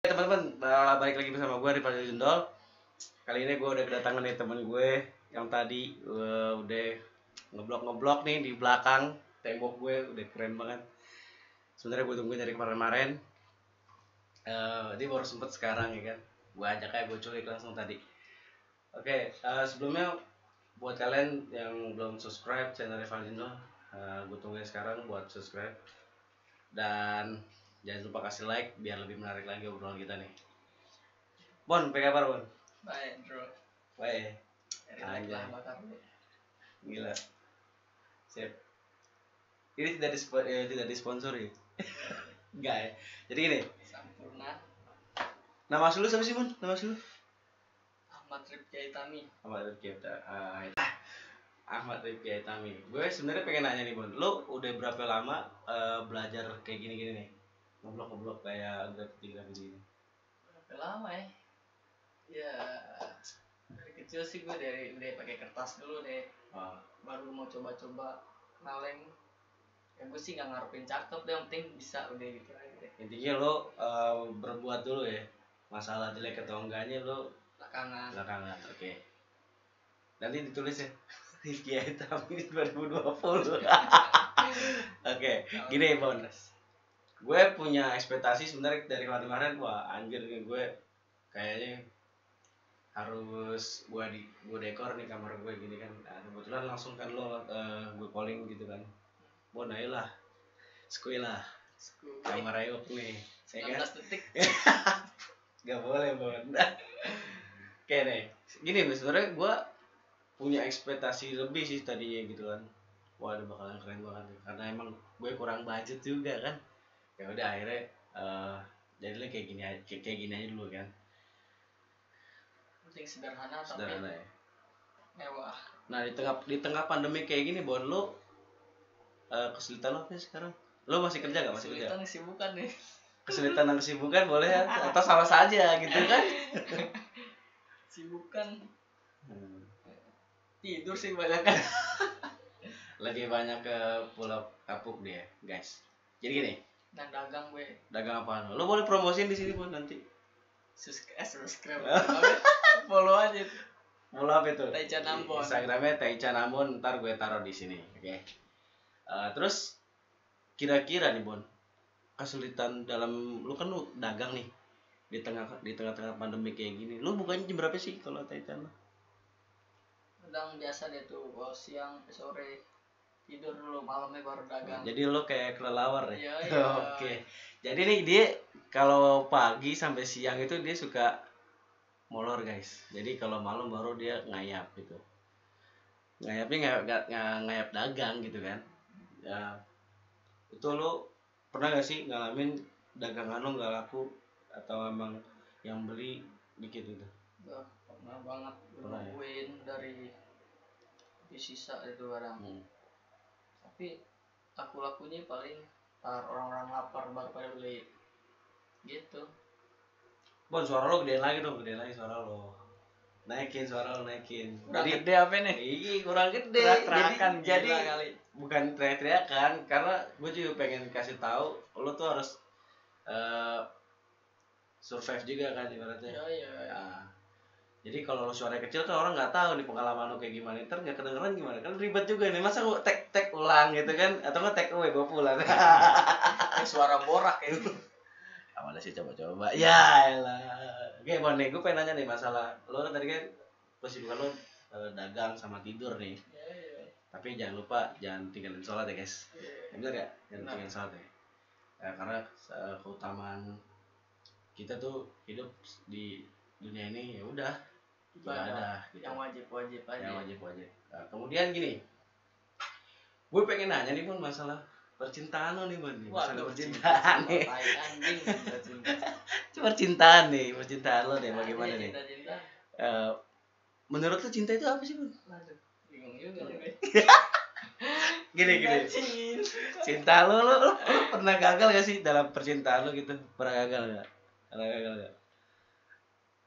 Teman-teman, balik lagi bersama gue Rivaldo Jendol. Kali ini gue udah kedatangan nih teman gue yang tadi udah ngeblok nih di belakang tembok gue, udah keren banget. Sebenarnya gue tungguin dari kemarin-kemarin. Dia baru sempet sekarang ya kan. Gue ajak aja, gue culik langsung tadi. Oke, sebelumnya buat kalian yang belum subscribe channel Rivaldo Jendol, gue tungguin sekarang buat subscribe. Dan jangan lupa kasih like biar lebih menarik lagi obrolan kita nih. Bon, apa kabar Bon? Baik bro. Baik. Relax lah bakar dulu. Gila. Sip. Ini tidak disponsori. Enggak ya. Jadi gini. Sampurna. Nama asli lu siapa sih Bon? Nama asli lu? Ahmad Rifki Aitami. Ahmad Rifki Aitami. Gue sebenarnya pengen nanya nih Bon. Lu udah berapa lama belajar kayak gini-gini nih? Ngeblok kayak graffiti gini. Berapa lama ya? Ya dari kecil sih gue dari pakai kertas dulu deh. Baru mau coba-coba ngaleng. Ya gue sih nggak ngarepin cakep deh, yang penting bisa udah gitu aja deh. Intinya lo berbuat dulu ya. Masalah jelek atau enggaknya lo belakangan. Oke. Nanti ditulis ya. Rifki Aitami 2020. Oke, gini Bon. Gue punya ekspektasi sebenarnya dari kemarin, wah anjir nih gue kayaknya harus gue dekor nih kamar gue gini kan. Nah, kebetulan langsung kan lo gue calling gitu kan. Bon ayolah. Skui lah. Kamar ayo nih. 19 detik. Gak boleh Bon. Oke nih. Gini sebenarnya gue punya ekspektasi lebih sih tadinya gitu kan. Wah, ini bakalan keren banget nih. Karena emang gue kurang budget juga kan. Ya udah akhirnya jadilah kayak gini aja dulu kan. Penting sederhana tapi Ya. mewah. Nah di tengah pandemi kayak gini Bon, lo kesulitan lo apa sih sekarang? Lo masih kerja gak? Masih kerja? Kesulitan kesibukan nih. Kesulitan dan kesibukan boleh atau sama saja gitu kan? Sibukan. Tidur sih banyak kan. Lagi banyak ke Pulau Kapuk dia guys. Jadi gini. Dan dagang gue. Dagang apaan? Lo boleh promosiin di sini Bon nanti. Subscribe. Follow aja. Follow apa itu? Taichan Ambon. Instagramnya Taichan Ambon, ntar gue taruh di sini, oke? Terus kira-kira nih Bon, kesulitan dalam lu kan lu dagang nih di tengah-tengah pandemi kayak gini, lu bukannya jam berapa sih kalau Taichan lo? Kadang biasa deh tuh, kalau siang sore tidur dulu, malamnya baru dagang. Jadi lu kayak kelelawar ya? Iya. Oke. Jadi nih dia kalau pagi sampai siang itu dia suka molor guys. Jadi kalau malam baru dia ngayap gitu. Ngayapnya nggak ngayap dagang gitu kan? Ya, itu lo pernah gak sih ngalamin dagangan lo nggak laku atau emang yang beli dikit gitu? Pernah banget nungguin ya? Dari sisa itu barang. Tapi aku lakunya paling orang-orang lapar baru pada beli gitu. Bon, suara lo gedein lagi dong, suara lo. Naikin suara lo, naikin. Kurang gede apa nih? Kurang gede. Jadi kali. Bukan teriak-teriakan, karena gue juga pengen kasih tahu lo tuh harus survive juga kan ibaratnya. Iya. Nah, jadi kalau lo suara kecil kan orang nggak tahu nih pengalaman lo kayak gimana, ntar nggak kedengeran gimana, kan ribet juga nih, masa gue tag ulang gitu kan, atau nggak tag away gue pulang. Suara borak ya. Awalnya sih coba-coba. Ya elah. Oke Bon, nih gue pengen nanya nih masalah lo kan tadi kan kesibukan lo dagang sama tidur nih. Iya. Tapi jangan lupa jangan tinggalin sholat ya guys. Iya. Bener gak? Jangan tinggalin sholat ya. Karena keutamaan kita tuh hidup di dunia ini ya udah ibadah gitu. Yang wajib aja. Yang wajib. Nah, kemudian gini, gue pengen nanya nih Bon masalah percintaan lo nih Bon. Masalah percintaan nih. Percintaan lo deh bagaimana nih? Cinta. Menurut lo cinta itu apa sih Bon? Aduh, bingung juga nih. Gini. Cinta lo pernah gagal gak sih dalam percintaan lo gitu? Pernah gagal gak?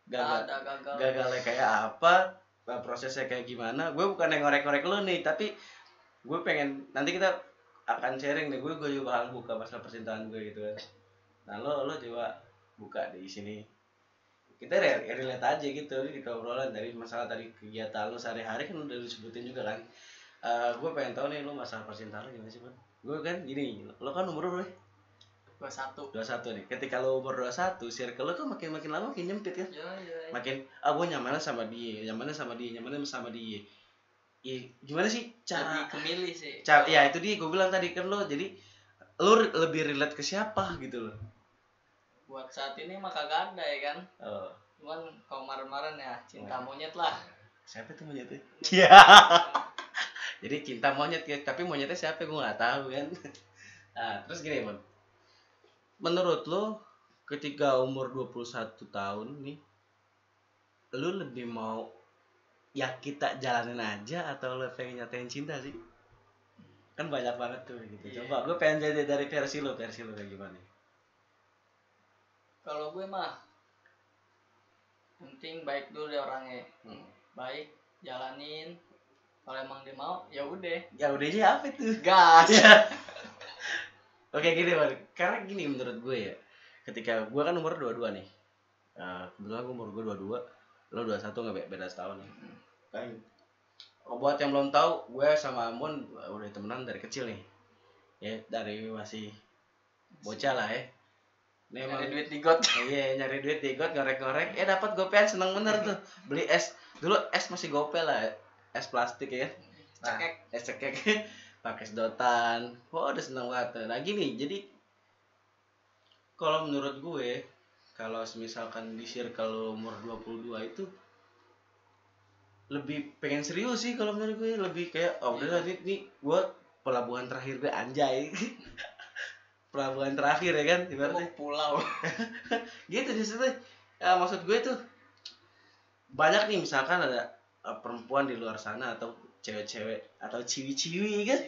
Gagalnya kayak apa? Prosesnya kayak gimana? Gue bukan yang ngorek-ngorek lo nih, tapi gue pengen nanti kita akan sharing nih. Gue juga bakal buka masalah percintaan gue gitu kan. Nah lo coba buka di sini. Kita relate aja gitu di obrolan dari masalah tadi kegiatan lu sehari-hari kan udah disebutin juga kan. Gue pengen tahu nih lu masalah percintaan lu gimana sih, Bang? Gue kan gini, lu kan umur berapa? 21. 21 nih. Ketika lu umur 21, circle lu kan makin lama makin nyempit kan? Iya. Makin gue nyamannya sama dia. Gimana sih cara lebih kemilih sih. Ya itu dia gue bilang tadi kan lo, jadi lo lebih relate ke siapa gitu loh. Buat saat ini mah kagak ada ya kan. Cuman kalau kemarin-kemarin ya cinta monyet lah. Siapa tuh monyetnya? Iya. Jadi cinta monyet ya, tapi monyetnya siapa gue nggak tahu kan. Nah, terus gini, Mon. Menurut lo ketika umur 21 tahun nih, lo lebih mau ya kita jalanin aja atau lo pengen nyatain cinta sih? Kan banyak banget tuh gitu. Coba gue pengen jadi dari versi lo kayak gimana? Kalau gue mah penting baik dulu deh orangnya. Baik, jalanin. Kalau emang dia mau, ya udah. Ya udahnya apa tuh? Gas. Oke gini, Bang. Karena gini menurut gue ya. Ketika gue kan umur 22 nih. Kebetulan gue umur gue 22, lo 21 nggak beda setahun nih. Kan buat yang belum tahu, gue sama Amun udah temenan dari kecil nih. Ya, dari masih bocah lah ya. Nyari duit di got. Iya, nyari duit di got, ngorek-ngorek. Dapat gopean, seneng bener tuh. Beli es. Dulu es masih gope lah, es plastik ya. Cekek. Es cekek. Pakai sedotan. Wah, udah seneng banget. Nah, gini, jadi kalau menurut gue, kalau misalkan di circle umur 22 itu lebih pengen serius sih kalau menurut gue, lebih kayak udah nih gue pelabuhan terakhir gue anjay. Pelabuhan terakhir ya kan, ibaratnya pulau. gitu di situ. Maksud gue tuh banyak nih misalkan ada perempuan di luar sana atau cewek-cewek atau ciwi-ciwi kan,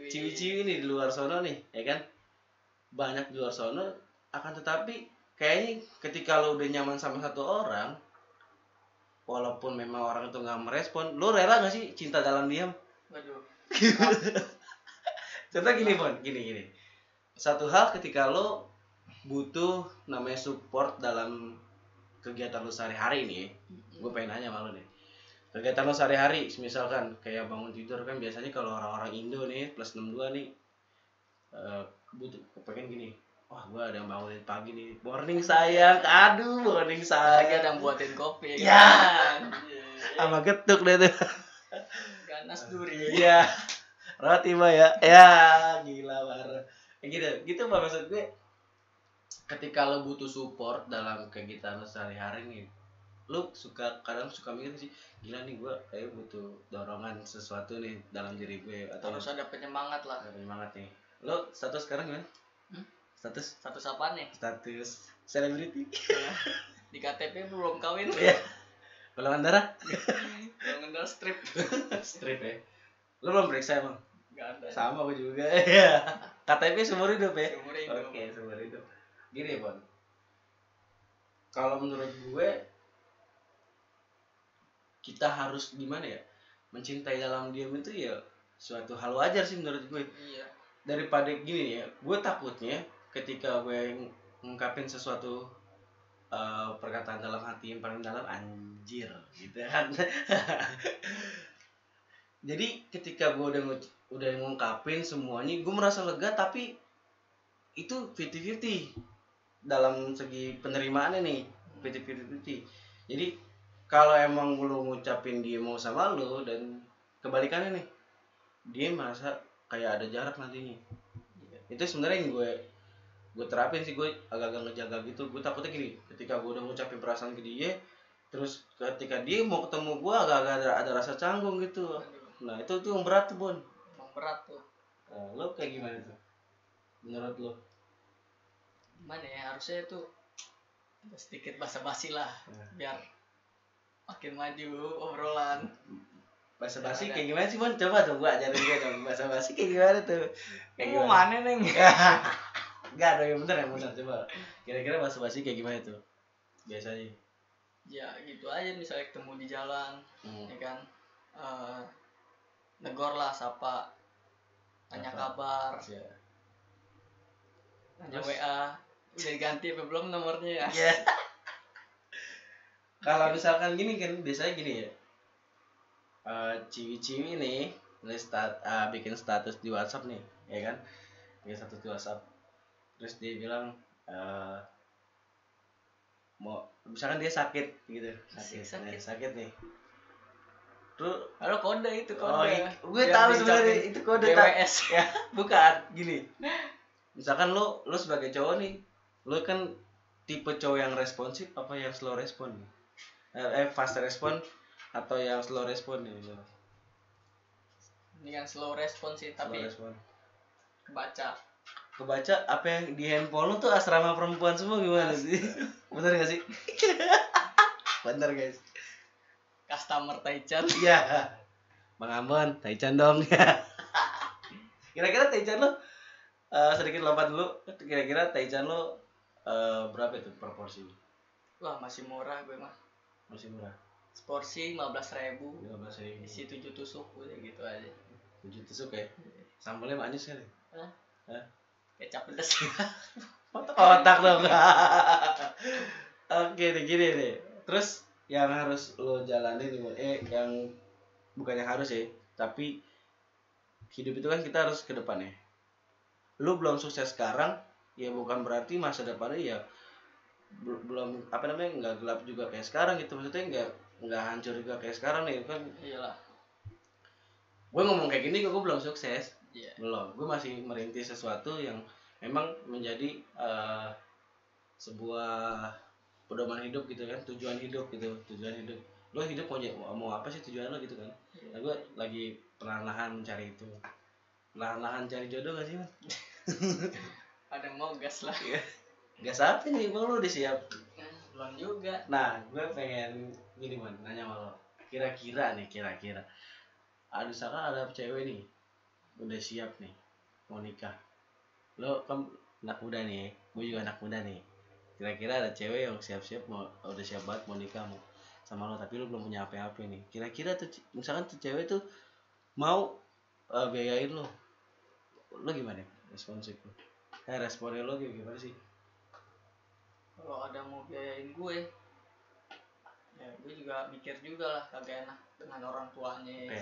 ciwi-ciwi nih di luar sana nih ya kan, banyak di luar sana. Akan tetapi kayaknya ketika lo udah nyaman sama satu orang, walaupun memang orang itu nggak merespon, lo rela nggak sih cinta dalam diam? Waduh. Contoh gini, Bon, gini. Satu hal ketika lo butuh namanya support dalam kegiatan lo sehari-hari nih, gue pengen nanya sama lo nih. Kegiatan lo sehari-hari, misalkan kayak bangun tidur kan biasanya kalau orang-orang Indo nih plus 62 nih butuh pengen gini. Wah, gue ada yang bangunin pagi nih. Morning sayang, aduh morning sayang. Lagi ada yang buatin kopi. Ya. Sama getuk deh tuh. Ganas duri. Iya. Roti mah ya. Ya, gila banget. Gitu Bang, maksud gue ketika lo butuh support dalam kegiatan lo sehari-hari nih, lo kadang suka mikir sih, gila nih gue kayak butuh dorongan sesuatu nih dalam diri gue, atau harus ada penyemangat lah. Penyemangat nih. Lo status sekarang gimana? Status apa nih? Status selebriti. Di KTP belum kawin. Iya. Golongan darah? Golongan darah strip. Strip ya. Lo belum periksa emang? Gak ada. Sama gue juga. Iya. KTP seumur hidup ya? Seumur hidup. Oke, seumur hidup. Gini, Bon. Kalau menurut gue, kita harus gimana ya? Mencintai dalam diam itu ya suatu hal wajar sih menurut gue. Iya. Daripada gini ya, gue takutnya ketika gue ngungkapin sesuatu perkataan dalam hati yang paling dalam, anjir gitu kan. Jadi ketika gue udah ngungkapin semuanya, gue merasa lega, tapi itu 50-50 dalam segi penerimaannya nih, 50-50. Jadi kalau emang lu ngucapin dia mau sama lu dan kebalikannya nih, dia merasa kayak ada jarak nantinya. Itu sebenarnya yang gue terapin sih, gue agak-agak ngejaga gitu. Gue takutnya gini, ketika gue udah ngucapin perasaan ke dia, terus ketika dia mau ketemu gue agak-agak ada rasa canggung gitu. Nah itu tuh yang berat tuh, Bon. Yang berat tuh. Lo kayak gimana tuh menurut lo? Gimana ya, harusnya tuh sedikit basa-basi lah, biar makin maju obrolan. Basa-basi kayak gimana sih, Bon? Coba tuh gua ajarin gue dong. Basa-basi kayak gimana tuh? Kayak gimana neng? Enggak ada yang bener coba. Kira-kira basa-basi kayak gimana tuh biasanya? Ya gitu aja, misalnya ketemu di jalan, ya kan, negor lah, sapa, tanya kabar, tanya WA, Udah ganti apa belum nomornya ya? Ya. Kalau misalkan gini kan biasanya gini ya. Ciwi-ciwi nih bikin status di WhatsApp nih, ya kan? Bikin status di WhatsApp. Terus dia bilang mau misalkan dia sakit gitu. Sakit nih. Tuh, Halo kode itu kode. oh, gue tahu sebenarnya itu kode BWS. Ya, bukan gini. Misalkan lu sebagai cowok nih, lu kan tipe cowok yang responsif apa yang slow respon? Fast respon atau yang slow respon nih? Ini yang slow respon sih, tapi kebaca apa yang di handphone lu tuh asrama perempuan semua gimana sih? Bener gak sih? Bener guys. Customer Taichan. Iya. Bang Ambon, Taichan dong. Kira-kira Taichan lu sedikit lompat dulu. Kira-kira Taichan lu berapa itu per porsi? Wah, masih murah gue mah. Masih murah. Seporsi 15.000. 15.000. Isi 7 tusuk udah gitu aja. 7 tusuk ya? Sambalnya manis kali? Hah? Kecap pedes. Otak dong. Oke deh, gini deh. Terus yang harus lo jalanin yang bukan yang harus ya, tapi hidup itu kan kita harus ke depannya. Lo belum sukses sekarang, ya bukan berarti masa depannya ya belum nggak gelap juga kayak sekarang gitu. Maksudnya nggak hancur juga kayak sekarang nih kan. Iyalah. Gue ngomong kayak gini gue belum sukses. Yeah. Belum. Gue masih merintis sesuatu yang memang menjadi sebuah pedoman hidup gitu kan, tujuan hidup. Lo hidup mau apa sih tujuan lo gitu kan? Nah, gue lagi perlahan-lahan mencari itu. Perlahan-lahan cari jodoh gak sih, Man? Ada mau gas lah. Gas apa nih? Bang, lo udah siap? Belum juga. Nah, gue pengen gini, Man, nanya sama lo. Kira-kira misalkan ada cewek nih, udah siap nih mau nikah. Lo kan anak muda nih, gue juga anak muda nih. Kira-kira ada cewek yang siap-siap udah siap banget mau nikah sama lo, tapi lo belum punya apa-apa nih. Kira-kira tuh misalkan tuh cewek tuh mau biayain lo gimana responsif lo? Responnya lo gimana sih? Kalau ada mau biayain gue, ya gue juga mikir juga lah, kagak enak dengan orang tuanya.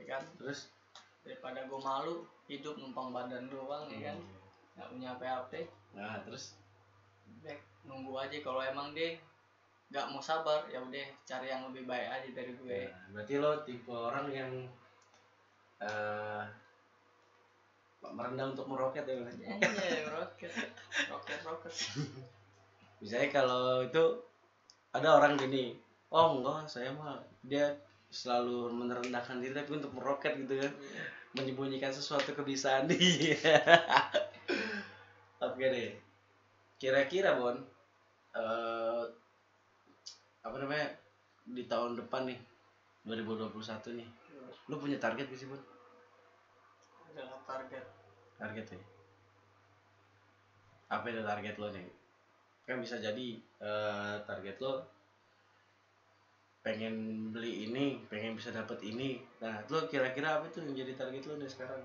Ya kan? Terus daripada gue malu hidup numpang badan doang, ya kan? Nggak punya apa-apa. Nah, terus nunggu aja. Kalau emang dia nggak mau sabar, ya udah cari yang lebih baik aja dari gue. Nah, berarti lo tipe orang yang merendah untuk meroket ya? Iya, roket. Misalnya kalau itu ada orang gini, oh enggak, saya mah dia selalu merendahkan diri tapi untuk meroket gitu kan, menyembunyikan sesuatu kebisaan dia. Oke deh, kira-kira Bon, di tahun depan nih 2021 nih, lu punya target gak sih Bon? Adalah target ya? Apa itu target lo nih? Kan bisa jadi target lo pengen beli ini, pengen bisa dapat ini. Nah, lo kira-kira apa tuh yang jadi target lo nih sekarang?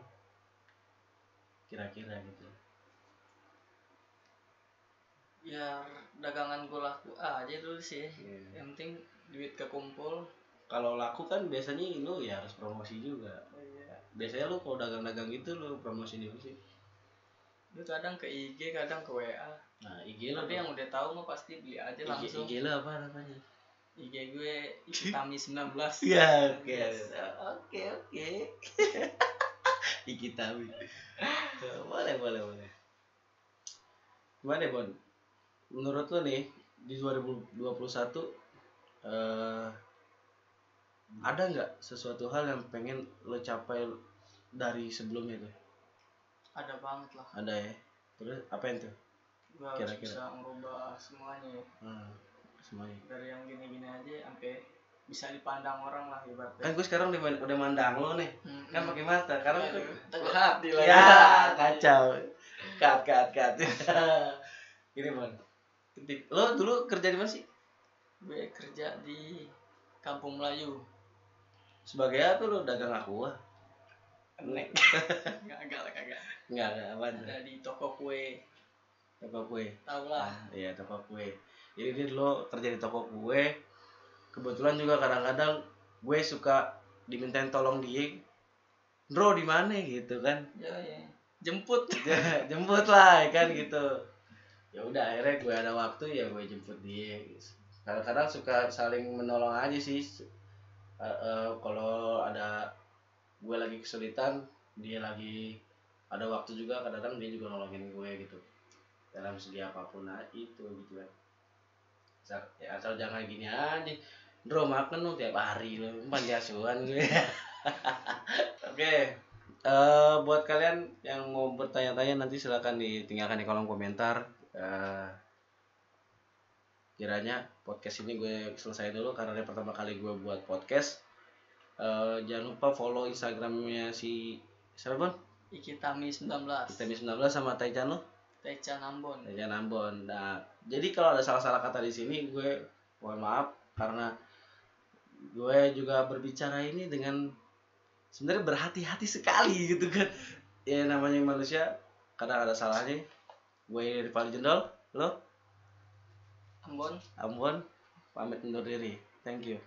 Kira-kira gitu. Biar dagangan gue laku aja dulu sih. Yang penting duit kekumpul. Kalau laku kan biasanya lo ya harus promosi juga. Biasanya lo kalau dagang-dagang gitu lo promosi dulu sih. Lu kadang ke IG, kadang ke WA. Nah, IG lo. Tapi yang udah tahu mah pasti beli aja langsung. IG lo apa namanya? IG gue Ikitami 19. Ya, oke. Ikitami. Boleh. Gimana Bon? Menurut lo nih di 2021 ada nggak sesuatu hal yang pengen lo capai dari sebelumnya tuh? Ada banget lah. Ada ya. Terus apa itu? Gue harus bisa merubah semuanya. Semuanya. Dari yang gini-gini aja sampai bisa dipandang orang lah ibaratnya. Kan gue sekarang udah mandang lo nih. Kan pakai mata. Karena tengah hati lah. Ya, kacau. Cut. Gini Bon. Lo dulu kerja di mana sih? Gue kerja di Kampung Melayu. Sebagai apa lo? Dagang aqua? Kagak. Enggak, apaan? Ada di toko kue. Toko kue. Tahu lah. Iya, toko kue. Jadi dia dulu kerja di toko kue. Kebetulan juga kadang-kadang gue suka dimintain tolong dia. Bro, di mana gitu kan? Ya, ya. Jemput. Jemput lah kan gitu. Ya udah akhirnya gue ada waktu ya gue jemput dia. Kadang-kadang suka saling menolong aja sih. Kalau ada gue lagi kesulitan, dia lagi ada waktu juga, kadang-kadang dia juga nolongin gue gitu dalam segi apapun itu gitu kan. Asal jangan gini aja, bro makan lu tiap hari lu panti asuhan gue. Oke, buat kalian yang mau bertanya-tanya nanti silakan ditinggalkan di kolom komentar. Kiranya podcast ini gue selesai dulu karena ini pertama kali gue buat podcast. Jangan lupa follow Instagramnya si siapa Bon? Ikitami 19. Ikitami 19 sama Taichan lo? Taichan Ambon. Taichan Ambon. Nah, jadi kalau ada salah-salah kata di sini gue mohon maaf karena gue juga berbicara ini dengan sebenarnya berhati-hati sekali gitu kan. Ya namanya manusia kadang ada salahnya. Gue Rivaldi Jendol, lo? Ambon. Ambon, pamit undur diri. Thank you.